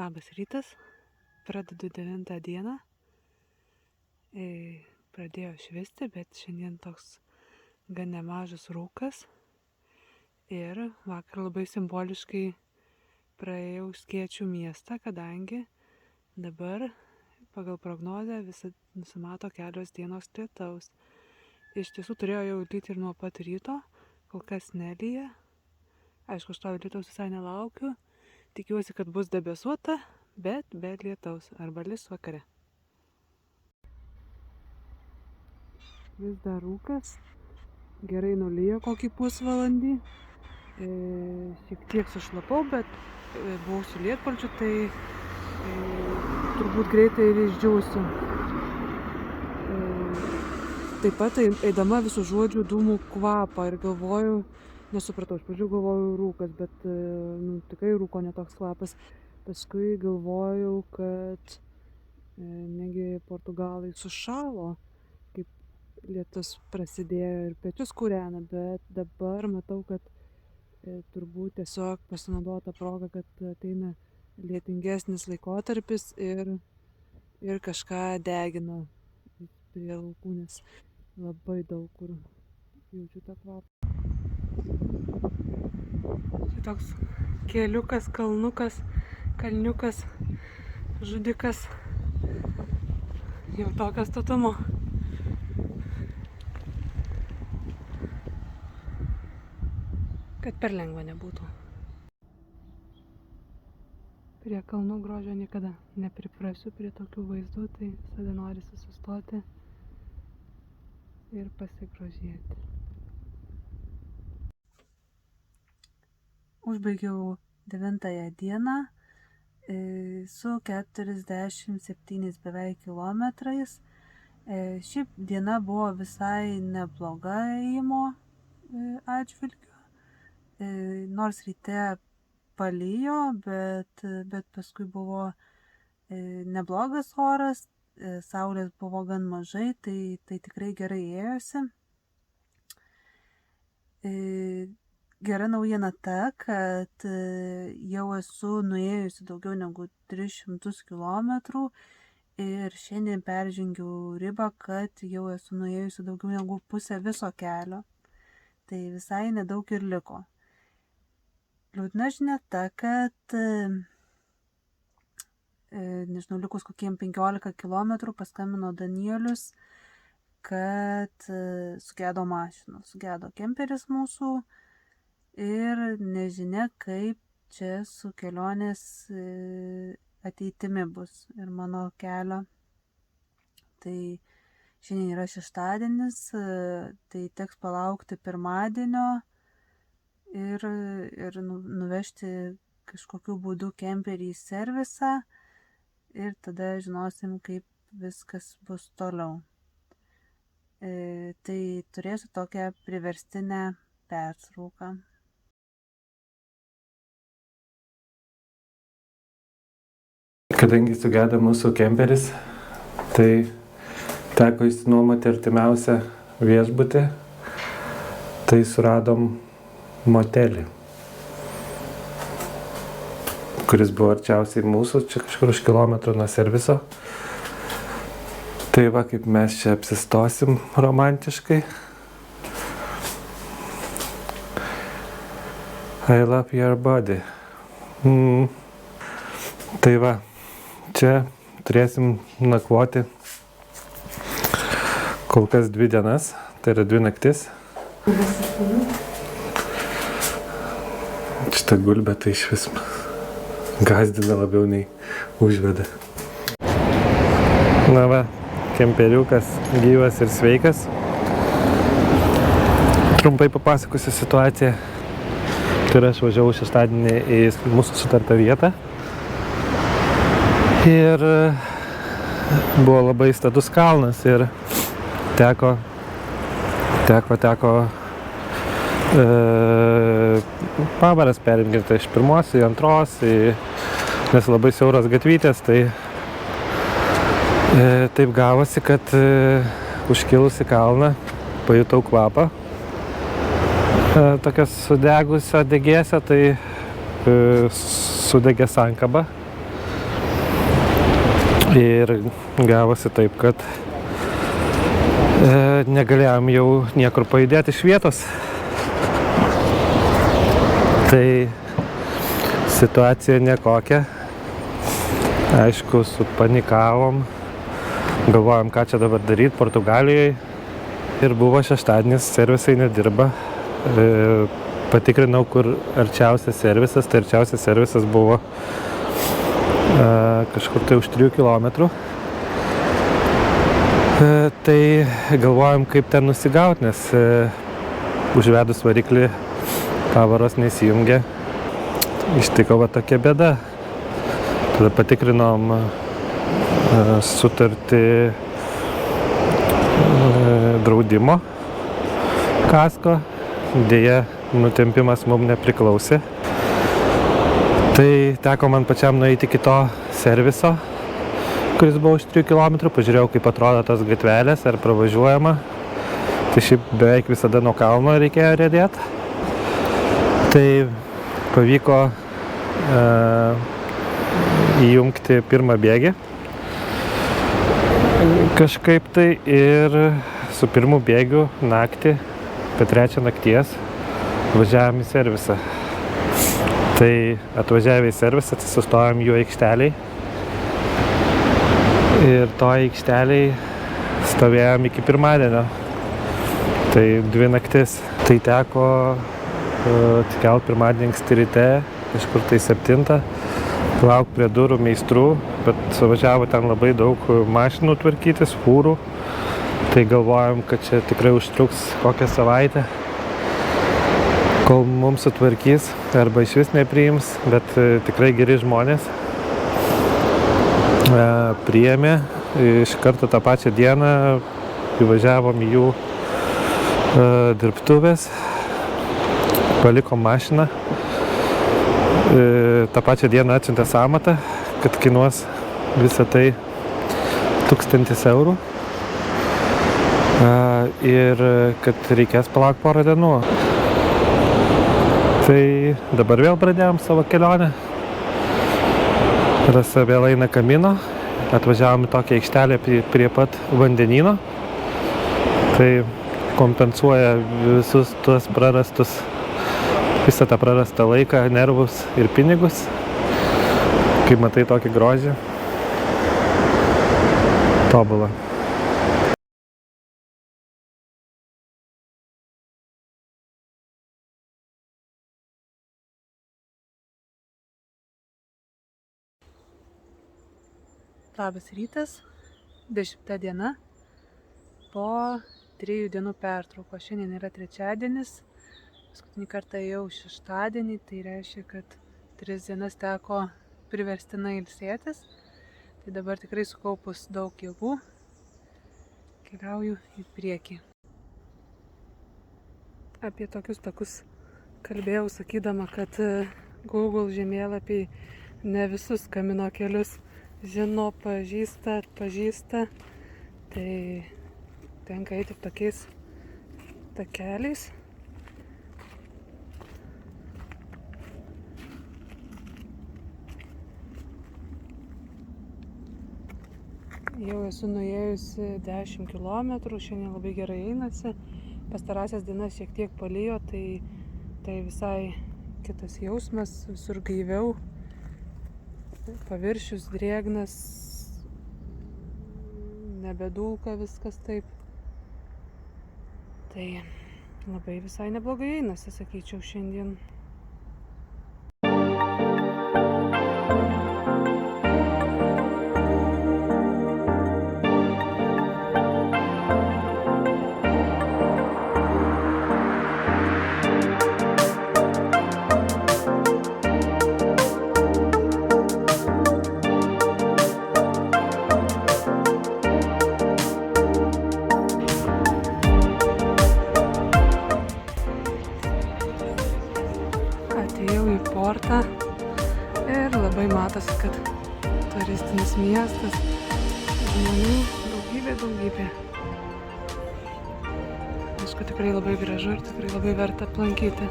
Labas rytas, pradedu 9 dieną. Pradėjo švisti, bet šiandien toks gan nemažas rūkas. Ir vakar labai simboliškai praėjau Skėčių miestą, kadangi dabar pagal prognozę nusimato kelios dienos lietaus. Iš tiesų turėjo jau lyti ir nuo pat ryto, kol kas nelyja. Aišku, aš to lietaus visai nelaukiu. Tikiuosi, kad bus debesuota, bet be lietaus arba lis vakare. Vis dar rūkas. Gerai nulijo kokį pusvalandį. Šiek tiek sušlapau, bet buvau su lietpalčiu, tai turbūt greitai ir išdžiūsiu. Taip pat eidama vis užuodžiu dūmų kvapą ir galvoju, nesupratau, iš pradžių galvojau rūkas, bet tikrai rūko netoks kvapas. Paskui galvojau, kad negi Portugalai sušalo, kaip lietus prasidėjo ir pečius kūrena, bet dabar matau, kad turbūt tiesiog pasinaudota proga, kad ateina lietingesnis laikotarpis ir kažką degina prie laukų, nes labai daug kur jaučiu tą kvapą. Čia toks keliukas, kalniukas, žudikas, jau tokio statumo. Kad per lengva nebūtų. Prie kalnų grožio niekada nepriprasiu prie tokių vaizdų, tai visada norisi sustoti ir pasigrožėti. Užbaigiau 9 dieną su 47 beveik kilometrais. Ši diena buvo visai nebloga ėjimo atžvilgiu. Nors ryte palijo, bet paskui buvo neblogas oras, saulės buvo gan mažai, tai tikrai gerai ėjosi. Gera naujiena ta, kad jau esu nuėjusi daugiau negu 300 kilometrų ir šiandien peržengiau ribą, kad jau esu nuėjusi daugiau negu pusę viso kelio. Tai visai nedaug ir liko. Liūdna žinia ta, kad likus kokiem 15 kilometrų paskambino Danielius, kad sugedo mašinos, sugedo kemperis mūsų ir nežinia, kaip čia su kelionės ateitimi bus ir mano kelio. Tai šiandien yra šeštadienis, tai teks palaukti pirmadienio ir nuvežti kažkokiu būdu kemperį į servisą ir tada žinosim, kaip viskas bus toliau. Tai turėsiu tokią priverstinę pertrauką. Kadangi sugedo mūsų kemperis, tai teko išsinuomoti artimiausią viešbutį, tai suradom motelį, kuris buvo arčiausiai mūsų, čia kažkur už kilometrų nuo serviso. Tai va, kaip mes čia apsistosim romantiškai. I love your body. Tai va, čia turėsim nakvoti kol kas 2 dienas, tai yra 2 naktis. Šitą gulbę tai iš vis gazdina labiau nei užveda. Na va, kemperiukas gyvas ir sveikas. Trumpai papasakosiu situaciją. Tai aš važiavau šeštadienį į mūsų sutartą vietą. Ir buvo labai status kalnas ir teko pavaras perimti iš pirmos į antros, nes labai siauros gatvytės, tai taip gavosi, kad užkilus į kalną pajutau kvapą tokias sudegusio degėsio, tai sudegė sankaba Ir gavosi taip, kad negalėjom jau niekur pajudėti iš vietos. Tai situacija nekokia. Aišku, supanikavom, galvojom, ką čia dabar daryti Portugalijoje. Ir buvo šeštadienis, servisai nedirba. Patikrinau, kur arčiausias servisas. Tai arčiausias servisas buvo kažkur tai už 3 kilometrų. Tai galvojom, kaip ten nusigauti, nes užvedus variklį pavaros nesijungia. Ištiko va tokia bėda. Tada patikrinom sutartį draudimo kasko. Deja, nutempimas mums nepriklausė. Tai teko man pačiam nueiti iki to serviso, kuris buvo už 3 km. Pažiūrėjau, kaip atrodo tos gatvelės, ar pravažiuojama. Tai šiaip beveik visada nuo kalno reikėjo riedėti. Tai pavyko įjungti pirmą bėgį. Kažkaip tai ir su pirmu bėgiu naktį, apie 3 nakties, važiavom į servisą. Tai atvažiavę į servisą, sustojom jų aikšteliai. Ir to aikšteliai stovėjom iki pirmadienio. Tai 2 naktis. Tai teko atsikelt pirmadienį anksti ryte, kažkur tai 7, lauk prie durų meistrų, bet suvažiavo ten labai daug mašinų tvarkytis, fūrų. Tai galvojom, kad čia tikrai užtruks kokią savaitę, kol mums sutvarkys, arba iš vis nepriims, bet tikrai geri žmonės. Priėmė, iš karto tą pačią dieną įvažiavom į jų dirbtuvės, palikom mašiną. tą pačią dieną atsiuntė sąmatą, kad kainuos visą tai 1000 eurų ir kad reikės palaukti porą dienų. Tai dabar vėl pradėjom savo kelionę. Rasa vėl eina Camino. Atvažiavom į tokią aikštelę prie pat vandenyno. Tai kompensuoja visus tuos prarastus, visą tą prarastą laiką, nervus ir pinigus. Kai matai tokį grožį, tobula. Labas rytas, 10 diena po 3 dienų pertrauko. Šiandien yra trečiadienis, paskutinį kartą jau šeštadienį, tai reiškia, kad 3 dienas teko priverstinai ilsėtis. Tai dabar tikrai sukaupus daug jėgų, keliauju į priekį. Apie tokius takus kalbėjau, sakydama, kad Google žemėlapiai ne visus Camino kelius žino, pažįsta, atpažįsta, tai tenka eiti tokiais takeliais. Jau esu nuėjusi 10 km, šiandien labai gerai einasi. Pastarąsias dienas šiek tiek palijo, tai visai kitas jausmas, visur gaiviau. Paviršius drėgnas, nebedulka viskas taip. Tai labai visai neblogai einasi, sakyčiau, šiandien. Portą ir labai matosi, kad turistinis miestas, žmonių daugybė. Aišku, tikrai labai gražu ir tikrai labai verta aplankyti.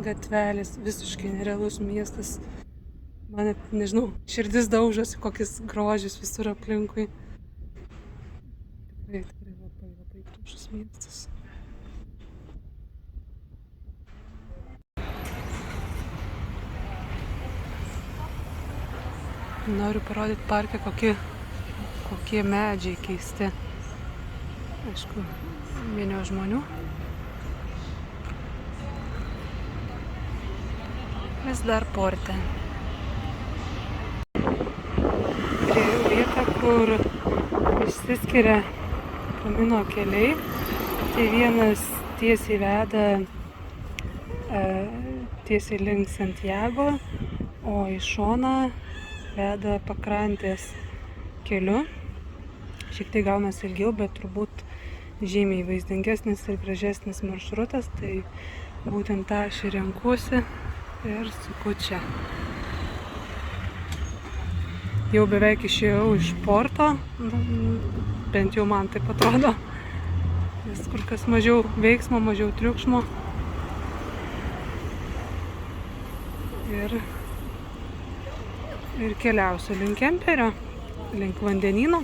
gatvelės, visiškai nerealus miestas. Man net, nežinau, širdis daužosi, kokis grožis visur aplinkui. Tikrai labai gražus miestas. Noriu parodyti parke, kokie medžiai keisti. Aišku, minios žmonių. Vis dar porte. Priejau vietą, kur išsiskiria Kamino keliai. Tai vienas tiesiai veda tiesiai link Santiago, o į šoną veda pakrantės keliu. Šiek tiek gaunasi ilgiau, bet turbūt žymiai vaizdingesnis ir gražesnis maršrutas, tai būtent tą aš ir renkuosi ir suku čia. Jau beveik išėjau iš porto, bent jau man taip atrodo, nes kur kas mažiau veiksmo, mažiau triukšmo. Ir keliausiu link kemperio, link vandenyno.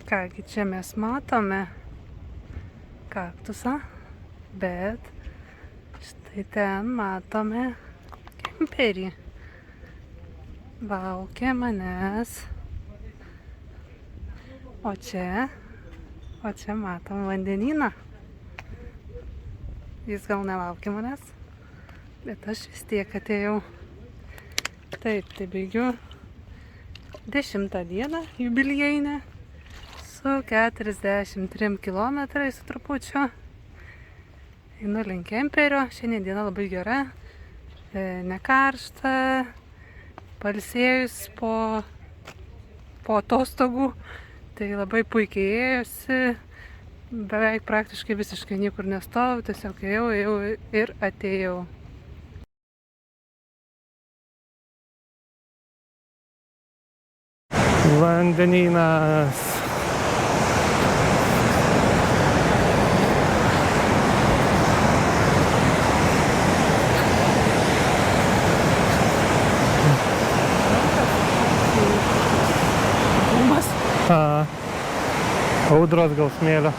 Kągi čia mes matome kaktusą, bet štai ten matome kemperį. Laukia manęs. O čia matom vandenyną. Jis gal nelaukia manęs, bet aš vis tiek atėjau. Taip, tai baigiu 10 dieną jubiliejinę su 43 km su trupučiu. Einu link kemperio. Šiandien diena labai gera, nekaršta, pailsėjus po atostogų. Tai labai puikiai ėjosi. Beveik praktiškai visiškai niekur nestojau, tiesiog ėjau ir atėjau. Vandenynas. Audros gal smėlio.